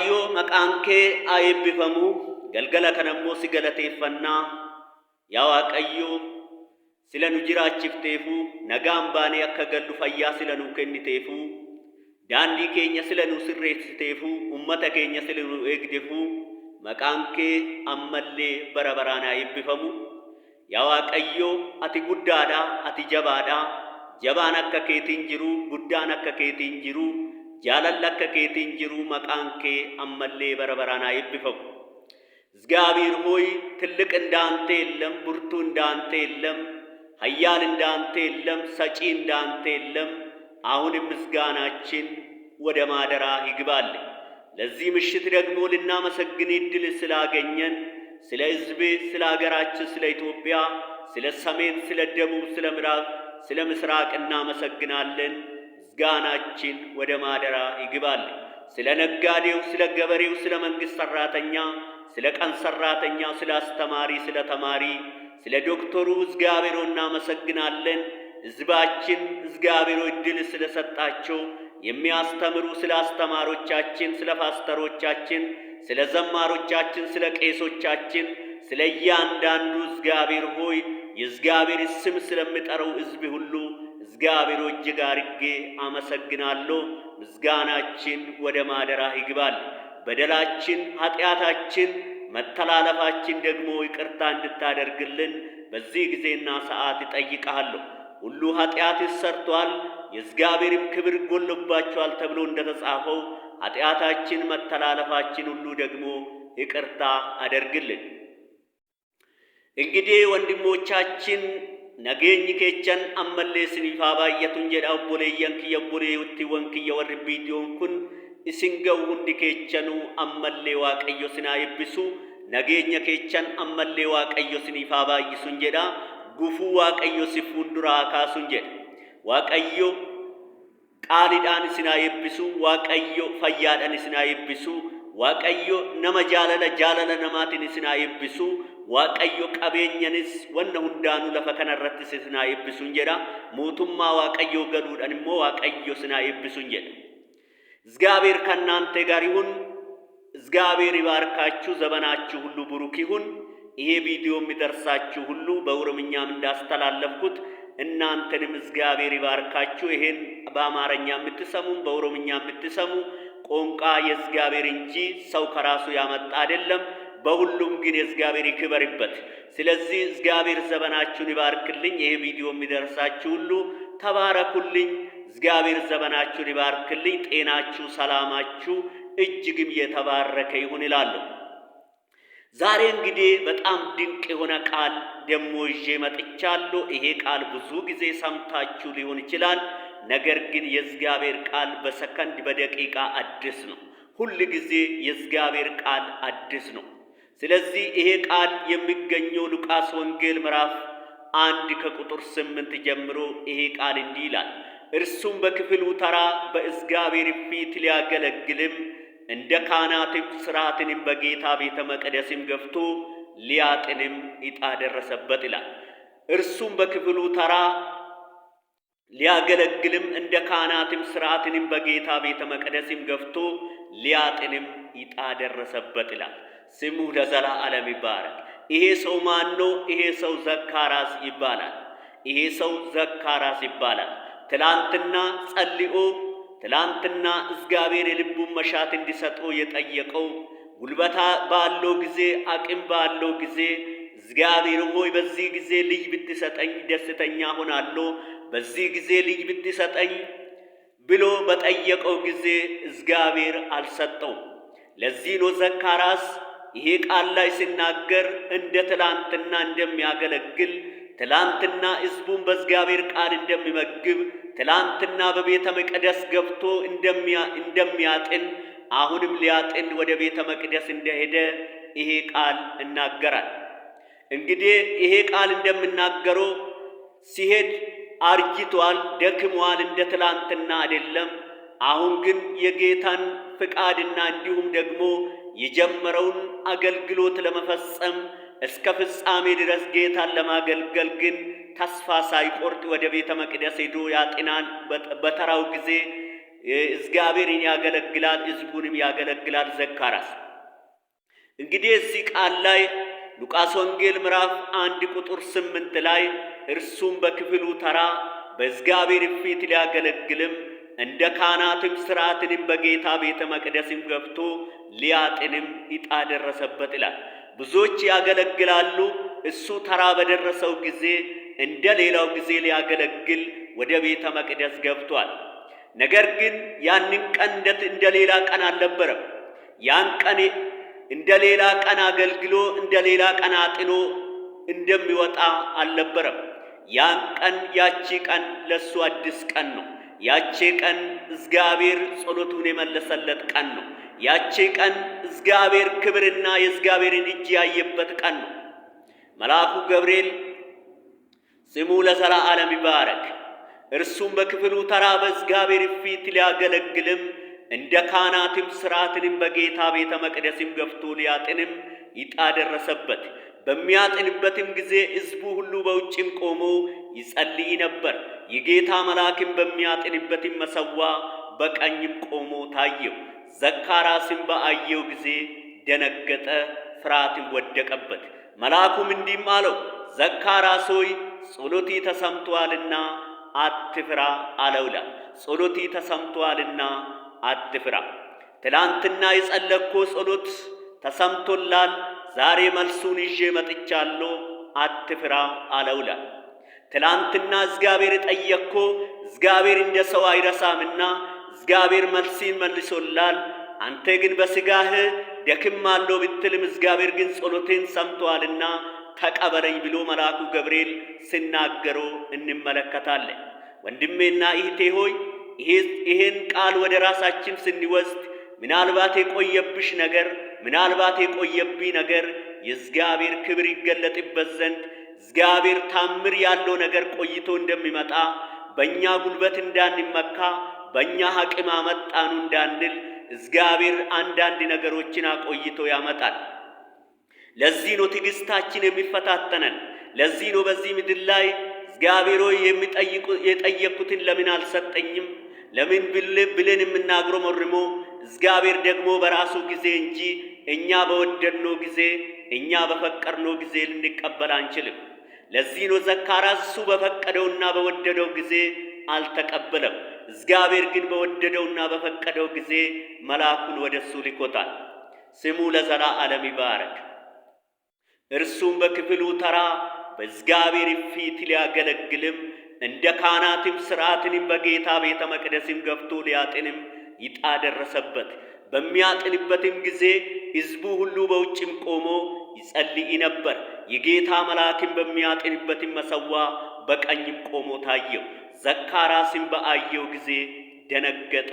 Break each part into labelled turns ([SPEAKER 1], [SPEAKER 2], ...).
[SPEAKER 1] waaqayyo maqaan kee eebbifamu galgala kanammoo si galateeffannaa yaa waaqayyo sila nu jiraachifteefu nagaan baanee akka gallu fayyaa sila nu kenniteefu daandii keenya sila nu sirreessiteefu ummata keenya sila nu eegdeefu maqaan kee ammallee bara baraan eebbifamu yaa waaqayyo ati guddaadha ati jabaadha jabaan akka keetiin jiru guddaan akka keetiin jiru jaalala akka keetiin jiru maqaan kee ammallee bara baraan eebbifamu እግዚአብሔር ሆይ ትልቅ እንዳንተ የለም ብርቱ እንዳንተ የለም ኃያል እንዳንተ የለም ሰጪ እንዳንተ የለም አሁንም ምስጋናችን ወደ ማደራ ይግባል ለዚህ ምሽት ደግሞ ልናመሰግን እድል ስላገኘን ስለ ሕዝብ ስለ ሀገራችን ስለ ኢትዮጵያ ስለ ሰሜን ስለ ደቡብ ስለ ምዕራብ ስለ ምስራቅ እናመሰግናለን ምስጋናችን ወደ ማደራ ይግባል ስለ ነጋዴው ስለ ገበሬው ስለ መንግስት ሰራተኛ ስለ ቀን ሰራተኛ ስለ አስተማሪ ስለ ተማሪ ስለ ዶክተሩ እግዚአብሔር እናመሰግናለን ሕዝባችን እግዚአብሔር እድል ስለሰጣቸው የሚያስተምሩ ስለ አስተማሪዎቻችን ስለ ፓስተሮቻችን ስለ ዘማሮቻችን ስለ ቄሶቻችን ስለ እያንዳንዱ እግዚአብሔር ሆይ የእግዚአብሔር ስም ስለሚጠራው ሕዝብ ሁሉ እግዚአብሔር እጅግ አድርጌ አመሰግናለሁ ምስጋናችን ወደ ማደራ ይግባል በደላችን ኃጢአታችን መተላለፋችን ደግሞ ይቅርታ እንድታደርግልን በዚህ ጊዜና ሰዓት እጠይቅሃለሁ ሁሉ ኃጢአት ሰርቷል የእግዚአብሔርም ክብር ጎልባቸዋል ተብሎ እንደተጻፈው ኃጢአታችን መተላለፋችን ሁሉ ደግሞ ይቅርታ አደርግልን እንግዲህ ወንድሞቻችን ነገኝ ከቸን አመለስን ይፋባየቱን ጀዳው ቦሌያን ከየቦሌ ውቲ ወንክ የወር ቪዲዮን ኩን isingau hundi kechanu ammalle waaqayyo sina yebbisu nageenya kechan ammalle waaqayyo sinifa baay'isun jedha gufu waaqayyo sifundura kaasun jedha waaqayyo qaaliidhaan sina yebbisu waaqayyo fayyaadhaan sina yebbisu waaqayyo nama jaalala namaatiin sina yebbisu waaqayyo qabeenyanis wanna hundaanu lafa kanarratti sina yebbisun jedha mootummaa waaqayyo galuudhaan immoo waaqayyo sina yebbisun jedha እግዚአብሔር ከናንተ ጋር ይሁን እግዚአብሔር ይባርካችሁ ዘመናችሁ ሁሉ ብሩክ ይሁን ይሄ ቪዲዮ የሚደርሳችሁ ሁሉ በኦሮምኛም እንዳስተላለፍኩት እናንተንም እግዚአብሔር ይባርካችሁ ይሄን በአማርኛ የምትሰሙ በኦሮምኛ የምትሰሙ ቋንቋ የእግዚአብሔር እንጂ ሰው ከራሱ ያመጣ አይደለም በሁሉም ግን የእግዚአብሔር ይክበርበት ስለዚህ እግዚአብሔር ዘመናችሁን ይባርክልኝ ይሄ ቪዲዮ የሚደርሳችሁ ሁሉ ተባረኩልኝ እግዚአብሔር ዘመናችሁን ይባርክልኝ ጤናችሁ ሰላማችሁ እጅግም የተባረከ ይሁን ይላል ዛሬ እንግዲህ በጣም ድንቅ የሆነ ቃል ደሞ ይዤ መጥቻለሁ ይሄ ቃል ብዙ ጊዜ ሰምታችሁ ሊሆን ይችላል ነገር ግን የእግዚአብሔር ቃል በሰከንድ በደቂቃ አዲስ ነው ሁሉ ጊዜ የእግዚአብሔር ቃል አዲስ ነው ስለዚህ ይሄ ቃል የሚገኘው ሉቃስ ወንጌል ምዕራፍ 1 ከቁጥር 8 ጀምሮ ይሄ ቃል እንዲህ ይላል እርሱም በክፍሉ ተራ በእግዚአብሔር ፊት ሊያገለግልም እንደ ካህናትም ሥርዓትንም በጌታ ቤተ መቅደስም ገብቶ ሊያጥንም ዕጣ ደረሰበት ይላል እርሱም በክፍሉ ተራ ሊያገለግልም እንደ ካህናትም ሥርዓትንም በጌታ ቤተ መቅደስም ገብቶ ሊያጥንም ዕጣ ደረሰበት ይላል ስሙ ለዘላለም ይባረክ ይሄ ሰው ማን ነው ይሄ ሰው ዘካርያስ ይባላል ይሄ ሰው ዘካርያስ ይባላል ትላንትና ጸልዮ ትላንትና እግዚአብሔር የልቡን መሻት እንዲሰጠው የጠየቀው ጉልበታ ባለው ጊዜ አቅም ባለው ጊዜ እግዚአብሔር ሆይ በዚህ ጊዜ ልጅ ብትሰጠኝ ደስተኛ ሆናለሁ በዚህ ጊዜ ልጅ ብትሰጠኝ ብሎ በጠየቀው ጊዜ እግዚአብሔር አልሰጠው ለዚህ ነው ዘካርያስ ይሄ ቃል ላይ ሲናገር እንደ ትላንትና እንደሚያገለግል ትላንትና ሕዝቡን በእግዚአብሔር ቃል እንደሚመግብ ትላንትና በቤተ መቅደስ ገብቶ እንደሚያጥን አሁንም ሊያጥን ወደ ቤተ መቅደስ እንደሄደ ይሄ ቃል እናገራል እንግዲህ ይሄ ቃል እንደምናገረው ሲሄድ አርጅቷል ደክሟል እንደ ትላንትና አይደለም አሁን ግን የጌታን ፍቃድና እንዲሁም ደግሞ የጀመረውን አገልግሎት ለመፈጸም እስከ ፍጻሜ ድረስ ጌታን ለማገልገል ግን ተስፋ ሳይቆርጥ ወደ ቤተ መቅደስ ሄዶ ያጥናል በተራው ጊዜ እግዚአብሔርን ያገለግላል፣ ሕዝቡንም ያገለግላል ዘካርያስ። እንግዲህ እዚህ ቃል ላይ ሉቃስ ወንጌል ምዕራፍ 1 ቁጥር 8 ላይ እርሱም በክፍሉ ተራ በእግዚአብሔር ፊት ሊያገለግልም እንደ ካህናትም ሥርዓትንም በጌታ ቤተ መቅደስም ገብቶ ሊያጥንም ዕጣ ደረሰበት ይላል። ብዙዎች ያገለግላሉ። እሱ ተራ በደረሰው ጊዜ እንደ ሌላው ጊዜ ሊያገለግል ወደ ቤተ መቅደስ ገብቷል። ነገር ግን ያንን ቀን እንደ ሌላ ቀን አልነበረም። ያን ቀን እንደ ሌላ ቀን አገልግሎ እንደ ሌላ ቀን አጥኖ እንደሚወጣ አልነበረም። ያን ቀን ያቺ ቀን ለሱ አዲስ ቀን ነው። ያቺ ቀን እግዚአብሔር ጸሎቱን የመለሰለት ቀን ነው። ያቺ ቀን እግዚአብሔር ክብርና የእግዚአብሔርን እጅ ያየበት ቀን ነው። መልአኩ ገብርኤል ስሙ ለዘላለም ይባረክ። እርሱም በክፍሉ ተራ በእግዚአብሔር ፊት ሊያገለግልም እንደ ካህናትም ሥርዓትንም በጌታ ቤተ መቅደስም ገብቶ ሊያጥንም ዕጣ ደረሰበት። በሚያጥንበትም ጊዜ ሕዝቡ ሁሉ በውጭም ቆሞ ይጸልይ ነበር። የጌታ መልአክም በሚያጥንበትም መሠዋ በቀኝም ቆሞ ታየው። ዘካርያስም በአየው ጊዜ ደነገጠ፣ ፍርሃትም ወደቀበት። መልአኩም እንዲህም አለው፣ ዘካርያስ ሆይ ጸሎቲ ተሰምቶአልና አትፍራ አለው ይላል። ጸሎቲ ተሰምቶአልና አትፍራ። ትላንትና የጸለይከው ጸሎት ተሰምቶላል። ዛሬ መልሱን ይዤ መጥቻለሁ፣ አትፍራ አለው ይላል። ትላንትና እግዚአብሔር ጠየቅከው፣ እግዚአብሔር እንደ ሰው አይረሳምና እግዚአብሔር መልሲን መልሶላል። አንተ ግን በሥጋህ ደክማለሁ ብትልም እግዚአብሔር ግን ጸሎቴን ሰምቶአልና ተቀበለኝ ብሎ መልአኩ ገብርኤል ሲናገረው እንመለከታለን። ወንድሜና እህቴ ሆይ ይህን ቃል ወደ ራሳችን ስንወስድ ምናልባት የቆየብሽ ነገር፣ ምናልባት የቆየብኝ ነገር የእግዚአብሔር ክብር ይገለጥበት ዘንድ እግዚአብሔር ታምር ያለው ነገር ቆይቶ እንደሚመጣ በእኛ ጉልበት እንዳንመካ፣ በእኛ አቅም አመጣኑ እንዳንል እግዚአብሔር አንዳንድ ነገሮችን አቆይቶ ያመጣል። ለዚህ ነው ትዕግስታችን የሚፈታተነን። ለዚህ ነው በዚህ ምድር ላይ እግዚአብሔር ሆይ የጠየቅኩትን ለምን አልሰጠኝም ለምን ብለን የምናጉረመርመው? እግዚአብሔር ደግሞ በራሱ ጊዜ እንጂ እኛ በወደድነው ጊዜ፣ እኛ በፈቀድነው ጊዜ ልንቀበል አንችልም። ለዚህ ነው ዘካርያስ እሱ በፈቀደውና በወደደው ጊዜ አልተቀበለም። እግዚአብሔር ግን በወደደውና በፈቀደው ጊዜ መልአኩን ወደሱ ልኮታል። ስሙ ለዘላለም ይባረክ። እርሱም በክፍሉ ተራ በእግዚአብሔር ፊት ሊያገለግልም እንደ ካህናትም ሥርዓትንም በጌታ ቤተ መቅደስም ገብቶ ሊያጥንም ዕጣ ደረሰበት። በሚያጥንበትም ጊዜ ሕዝቡ ሁሉ በውጭም ቆሞ ይጸልይ ነበር። የጌታ መልአክም በሚያጥንበትም መሠዋ በቀኝም ቆሞ ታየው። ዘካርያስም በአየው ጊዜ ደነገጠ፣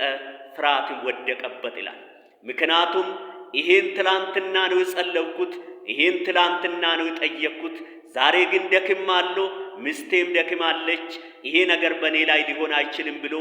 [SPEAKER 1] ፍርሃትም ወደቀበት ይላል። ምክንያቱም ይሄን ትላንትና ነው የጸለይኩት፣ ይሄን ትላንትና ነው የጠየቅኩት፣ ዛሬ ግን ደክማለሁ፣ ሚስቴም ደክማለች፣ ይሄ ነገር በእኔ ላይ ሊሆን አይችልም ብሎ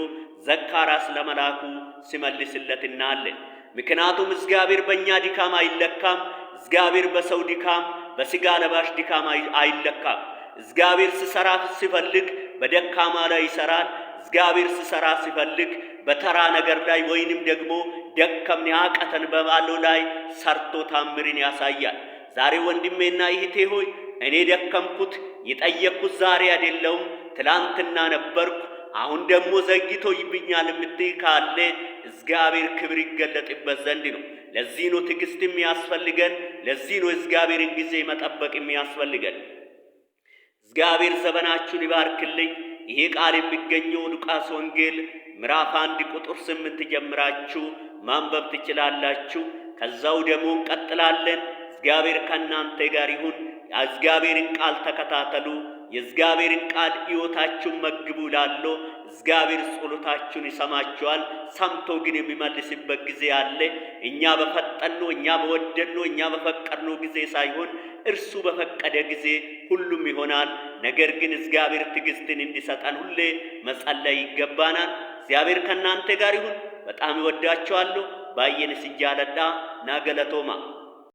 [SPEAKER 1] ዘካርያስ ለመልአኩ ሲመልስለት እናያለን። ምክንያቱም እግዚአብሔር በእኛ ድካም አይለካም። እግዚአብሔር በሰው ድካም፣ በሥጋ ለባሽ ድካም አይለካም። እግዚአብሔር ሲሰራ ሲፈልግ በደካማ ላይ ይሰራል። እግዚአብሔር ሲሰራ ሲፈልግ በተራ ነገር ላይ ወይንም ደግሞ ደከምን ያቃተን በባለው ላይ ሰርቶ ታምርን ያሳያል። ዛሬ ወንድሜና እህቴ ሆይ እኔ ደከምኩት የጠየቅኩት ዛሬ አይደለሁም፣ ትላንትና ነበርኩ፣ አሁን ደግሞ ዘግይቶ ይብኛል የምትይ ካለ እግዚአብሔር ክብር ይገለጥበት ዘንድ ነው። ለዚህ ነው ትዕግስት የሚያስፈልገን። ለዚህ ነው እግዚአብሔርን ጊዜ መጠበቅ የሚያስፈልገን። እግዚአብሔር ዘመናችሁን ይባርክልኝ። ይሄ ቃል የሚገኘው ሉቃስ ወንጌል ምዕራፍ 1 ቁጥር 8 ጀምራችሁ ማንበብ ትችላላችሁ። ከዛው ደግሞ እንቀጥላለን። እግዚአብሔር ከእናንተ ጋር ይሁን። የእግዚአብሔርን ቃል ተከታተሉ። የእግዚአብሔርን ቃል ሕይወታችሁን መግቡ እላለሁ። እግዚአብሔር ጸሎታችሁን ይሰማችኋል። ሰምቶ ግን የሚመልስበት ጊዜ አለ። እኛ በፈጠነው፣ እኛ በወደድነው፣ እኛ በፈቀድነው ጊዜ ሳይሆን እርሱ በፈቀደ ጊዜ ሁሉም ይሆናል። ነገር ግን እግዚአብሔር ትዕግስትን እንዲሰጠን ሁሌ መጸለይ ይገባናል። እግዚአብሔር ከእናንተ ጋር ይሁን። በጣም ይወዳችኋለሁ። ባየን ሲጃለዳ ናገለቶማ